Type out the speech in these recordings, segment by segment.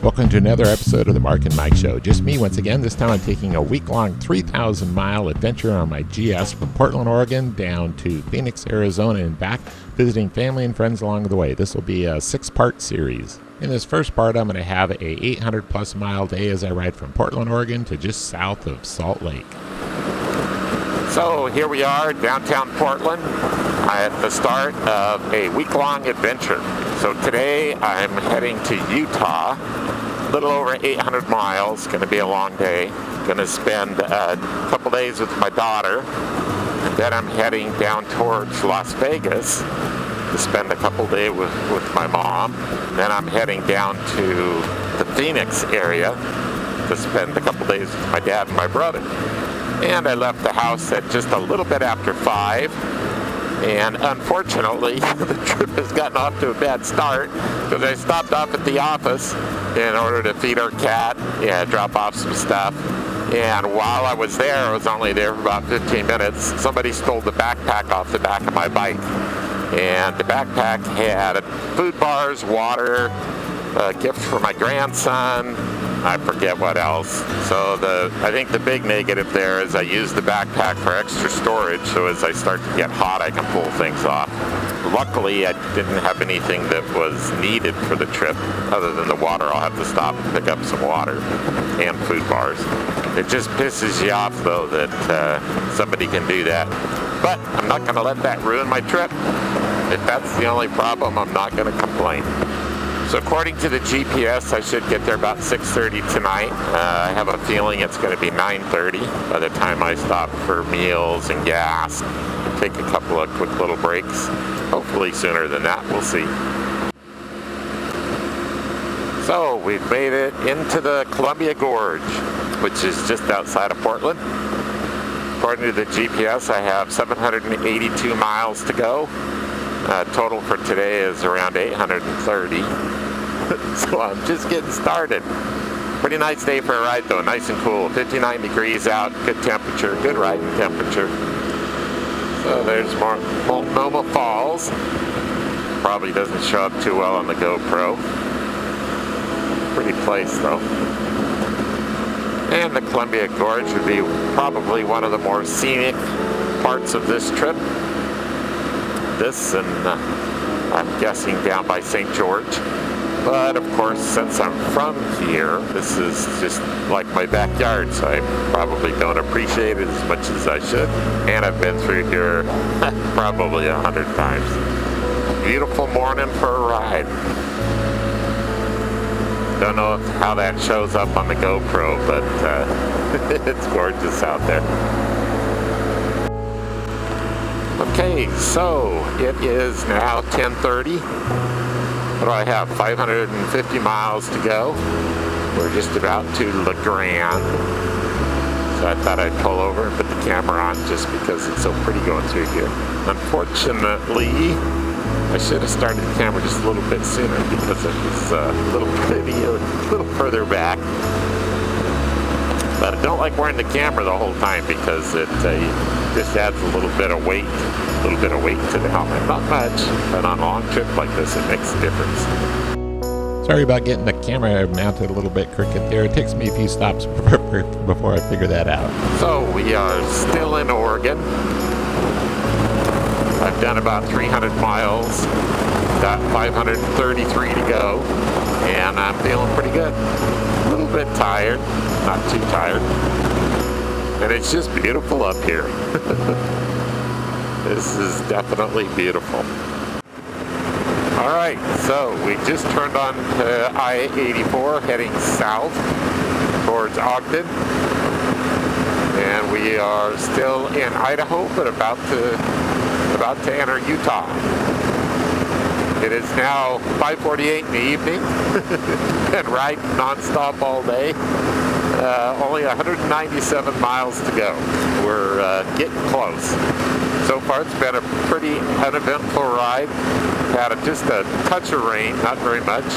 Welcome to another episode of the Mark and Mike Show. Just me once again. This time I'm taking a week-long 3,000-mile adventure on my GS from Portland, Oregon down to Phoenix, Arizona and back, visiting family and friends along the way. This will be a 6-part series. In this first part, I'm going to have a 800-plus mile day as I ride from Portland, Oregon to just south of Salt Lake. So here we are, downtown Portland, at the start of a week-long adventure. So today I'm heading to Utah, a little over 800 miles, going to be a long day. Going to spend a couple days with my daughter, and then I'm heading down towards Las Vegas to spend a couple days with my mom. Then I'm heading down to the Phoenix area to spend a couple days with my dad and my brother. And I left the house at just a little bit after 5. And unfortunately, the trip has gotten off to a bad start because I stopped off at the office in order to feed our cat and drop off some stuff. And while I was there, I was only there for about 15 minutes, somebody stole the backpack off the back of my bike. And the backpack had food bars, water, a gift for my grandson, I forget what else. So I think the big negative there is I use the backpack for extra storage, so as I start to get hot I can pull things off. Luckily I didn't have anything that was needed for the trip other than the water. I'll have to stop and pick up some water and food bars. It just pisses you off though that somebody can do that. But I'm not going to let that ruin my trip. If that's the only problem, I'm not going to complain. So according to the GPS, I should get there about 6:30 tonight. I have a feeling it's going to be 9:30 by the time I stop for meals and gas. Take a couple of quick little breaks. Hopefully sooner than that, we'll see. So we've made it into the Columbia Gorge, which is just outside of Portland. According to the GPS, I have 782 miles to go. Total for today is around 830. So I'm just getting started. Pretty nice day for a ride though, nice and cool. 59 degrees out, good temperature, good riding temperature. So there's Multnomah Falls. Probably doesn't show up too well on the GoPro. Pretty place though. And the Columbia Gorge would be probably one of the more scenic parts of this trip. This and I'm guessing down by St. George. But of course, since I'm from here, this is just like my backyard, so I probably don't appreciate it as much as I should. And I've been through here probably 100 times. Beautiful morning for a ride. Don't know how that shows up on the GoPro, but it's gorgeous out there. Okay, so it is now 10:30. What do I have? 550 miles to go. We're just about to La Grande. So I thought I'd pull over and put the camera on just because it's so pretty going through here. Unfortunately, I should have started the camera just a little bit sooner because it was a little further back. But I don't like wearing the camera the whole time because it just adds a little bit of weight to the helmet. Not much, but on a long trip like this, it makes a difference. Sorry about getting the camera mounted a little bit crooked there. It takes me a few stops before I figure that out. So we are still in Oregon. I've done about 300 miles, got 533 to go, and I'm feeling pretty good. A little bit tired, not too tired. And it's just beautiful up here. This is definitely beautiful. All right, so we just turned on to I-84 heading south towards Ogden. And we are still in Idaho, but about to enter Utah. It is now 5:48 in the evening. Been riding nonstop all day. Only 197 miles to go. We're getting close. So far it's been a pretty uneventful ride. Had just a touch of rain, not very much.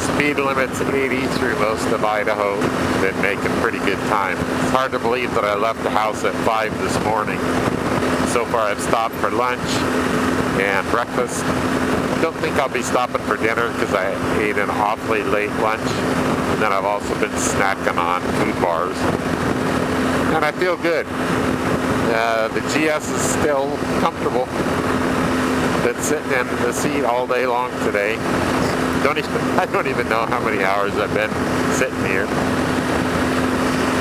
Speed limit's 80 through most of Idaho. Been making pretty good time. It's hard to believe that I left the house at 5 this morning. So far I've stopped for lunch and breakfast. don't think I'll be stopping for dinner because I ate an awfully late lunch. And then I've also been snacking on food bars. And I feel good. The GS is still comfortable. Been sitting in the seat all day long today. I don't even know how many hours I've been sitting here.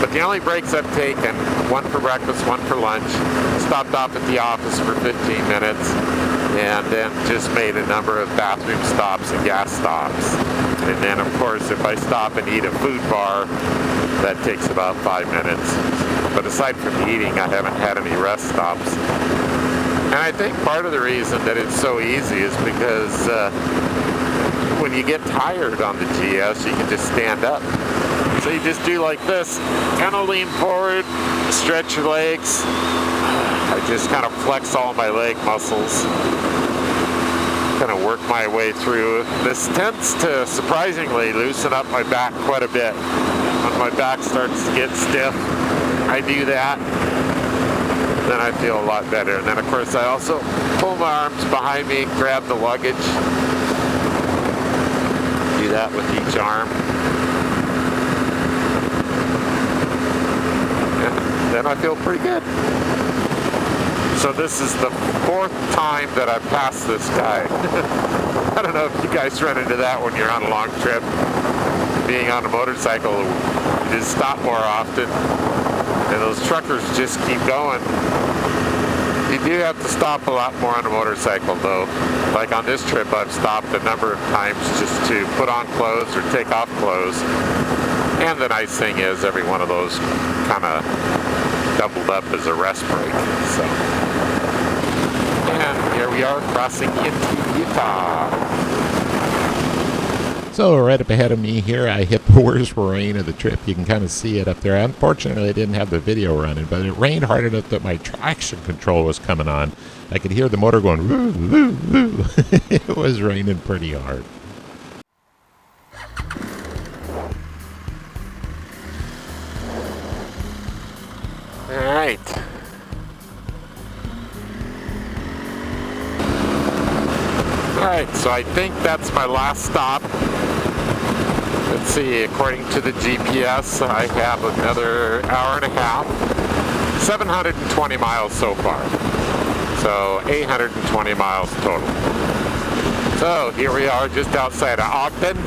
But the only breaks I've taken, one for breakfast, one for lunch, stopped off at the office for 15 minutes, and then just made a number of bathroom stops and gas stops. And then of course if I stop and eat a food bar, that takes about 5 minutes. But aside from eating, I haven't had any rest stops. And I think part of the reason that it's so easy is because when you get tired on the GS, you can just stand up. So you just do like this, kind of lean forward, stretch your legs. I just kind of flex all my leg muscles, kind of work my way through. This tends to surprisingly loosen up my back quite a bit. When my back starts to get stiff, I do that, then I feel a lot better. And then of course I also pull my arms behind me, grab the luggage, do that with each arm. Then I feel pretty good. So this is the 4th time that I've passed this guy. I don't know if you guys run into that when you're on a long trip. Being on a motorcycle, you just stop more often, and those truckers just keep going. You do have to stop a lot more on a motorcycle though. Like on this trip, I've stopped a number of times just to put on clothes or take off clothes. And the nice thing is every one of those kind of doubled up as a rest break. So, and here we are crossing into Utah. So right up ahead of me here, I hit the worst rain of the trip. You can kind of see it up there. Unfortunately, I didn't have the video running, but it rained hard enough that my traction control was coming on. I could hear the motor going, woo, woo, woo. It was raining pretty hard. Alright. Alright, so I think that's my last stop. Let's see, according to the GPS, I have another hour and a half. 720 miles so far. So 820 miles total. So here we are just outside of Ogden,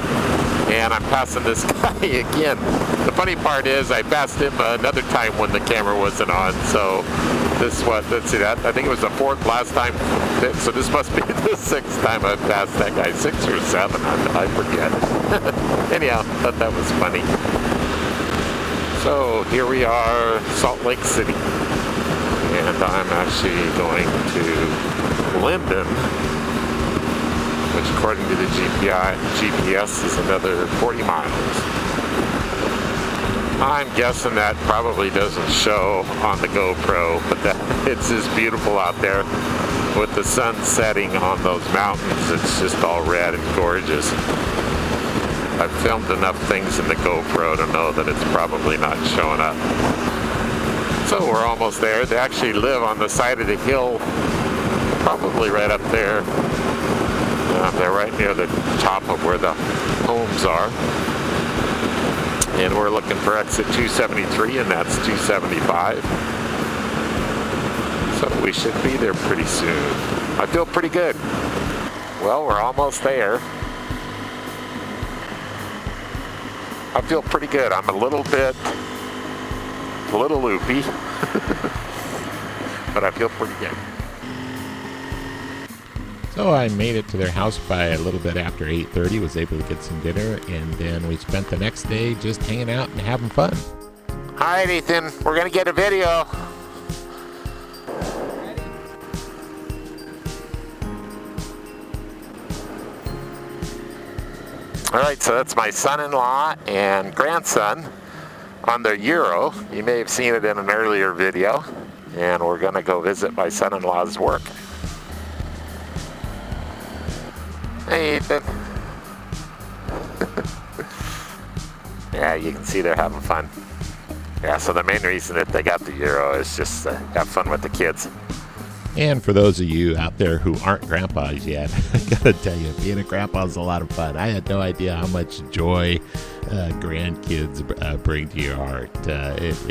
and I'm passing this guy again. The funny part is I passed him another time when the camera wasn't on, so this what, let's see that, I think it was the 4th last time, so this must be the 6th time I've passed that guy, 6 or 7, I forget. Anyhow, thought that was funny. So here we are, Salt Lake City, and I'm actually going to Linden, which according to the GPS is another 40 miles. I'm guessing that probably doesn't show on the GoPro, but that it's just beautiful out there with the sun setting on those mountains. It's just all red and gorgeous. I've filmed enough things in the GoPro to know that it's probably not showing up. So we're almost there. They actually live on the side of the hill, probably right up there. They're right near the top of where the homes are. And we're looking for exit 273, and that's 275. So we should be there pretty soon. I feel pretty good. Well, we're almost there. I feel pretty good. I'm a little loopy, but I feel pretty good. So I made it to their house by a little bit after 8:30, was able to get some dinner, and then we spent the next day just hanging out and having fun. All right, Ethan, we're gonna get a video. All right, so that's my son-in-law and grandson on their Euro. You may have seen it in an earlier video, and we're gonna go visit my son-in-law's work. Hey, Ethan. Yeah, you can see they're having fun. Yeah, so the main reason that they got the Euro is just to have fun with the kids. And for those of you out there who aren't grandpas yet, I gotta tell you, being a grandpa is a lot of fun. I had no idea how much joy grandkids bring to your heart. It's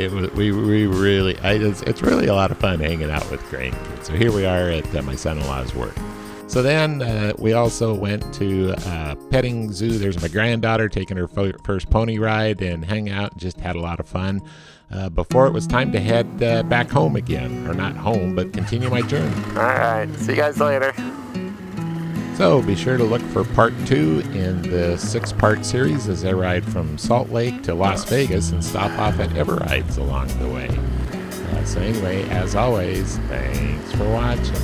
really a lot of fun hanging out with grandkids. So here we are at my son-in-law's work. So then we also went to petting zoo. There's my granddaughter taking her first pony ride and hang out. Just had a lot of fun. Before it was time to head back home again. Or not home, but continue my journey. All right. See you guys later. So be sure to look for part 2 in the 6-part series as I ride from Salt Lake to Las Vegas and stop off at Everrides along the way. So anyway, as always, thanks for watching.